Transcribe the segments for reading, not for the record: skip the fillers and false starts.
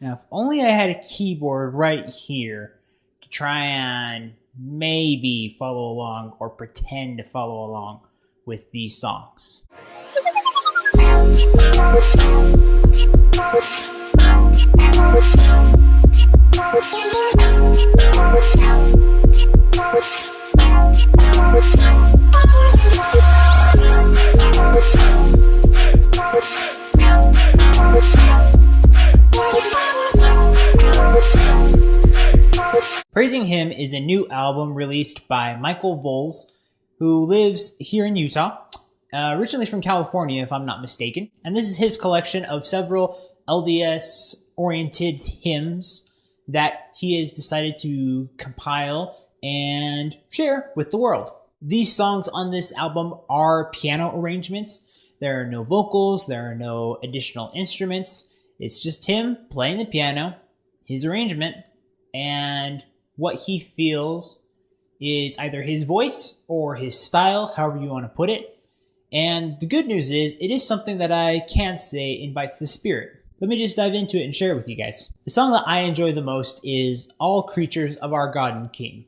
Now, if only I had a keyboard right here to try and maybe follow along or pretend to follow along with these songs. Praising Him is a new album released by Michael Volz, who lives here in Utah, originally from California, if I'm not mistaken. And this is his collection of several LDS-oriented hymns that he has decided to compile and share with the world. These songs on this album are piano arrangements. There are no vocals, there are no additional instruments. It's just him playing the piano, his arrangement, and what he feels is either his voice or his style, however you want to put it. And the good news is, it is something that I can say invites the Spirit. Let me just dive into it and share it with you guys. The song that I enjoy the most is All Creatures of Our God and King.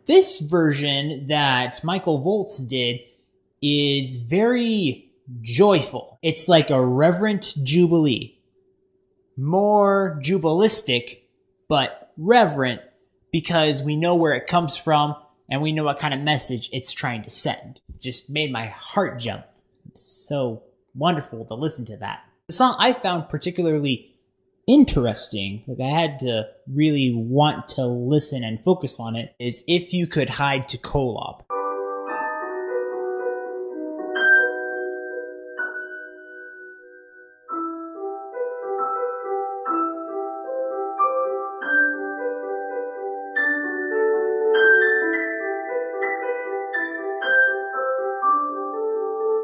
This version that Michael Volz did is very joyful. It's like a reverent jubilee. More jubilistic, but reverent, because we know where it comes from and we know what kind of message it's trying to send. It just made my heart jump. It's so wonderful to listen to that. The song I found particularly interesting, like I had to really want to listen and focus on it, is If You Could Hide to Kolob.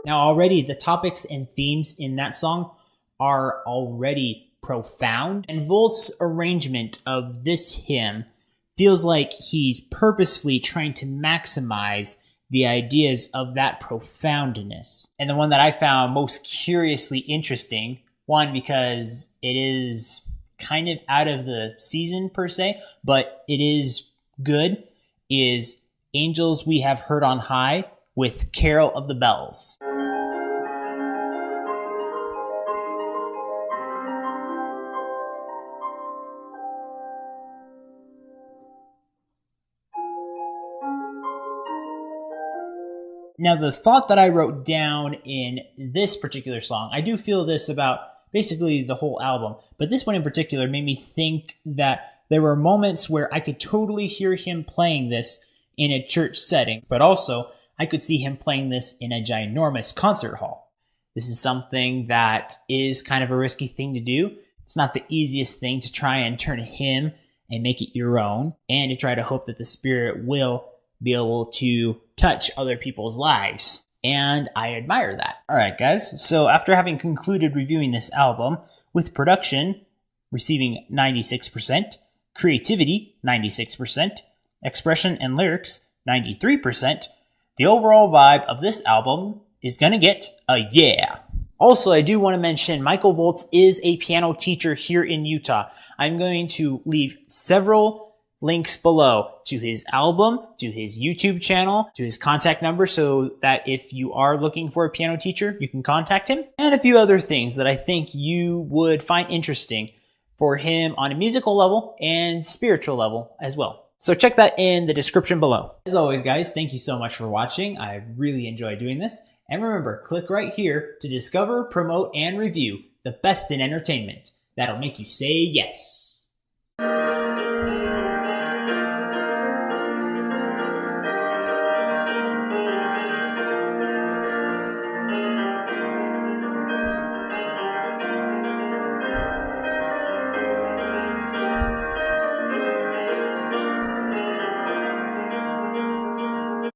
Now already the topics and themes in that song are already profound, and Volz's arrangement of this hymn feels like he's purposefully trying to maximize the ideas of that profoundness. And the one that I found most curiously interesting, one, because it is kind of out of the season per se, but it is good, is Angels We Have Heard on High with Carol of the Bells. Now, the thought that I wrote down in this particular song, I do feel this about basically the whole album, but this one in particular made me think that there were moments where I could totally hear him playing this in a church setting, but also I could see him playing this in a ginormous concert hall. This is something that is kind of a risky thing to do. It's not the easiest thing to try and turn a hymn and make it your own, and to try to hope that the Spirit will be able to touch other people's lives. And I admire that. Alright guys, so after having concluded reviewing this album, with production receiving 96%, creativity 96%, expression and lyrics 93%, the overall vibe of this album is gonna get a yeah. Also, I do want to mention Michael Volz is a piano teacher here in Utah. I'm going to leave several links below to his album, to his YouTube channel, to his contact number, so that if you are looking for a piano teacher, you can contact him, and a few other things that I think you would find interesting for him on a musical level and spiritual level as well. So check that in the description below. As always, guys, thank you so much for watching. I really enjoy doing this. And remember, click right here to discover, promote, and review the best in entertainment. That'll make you say yes.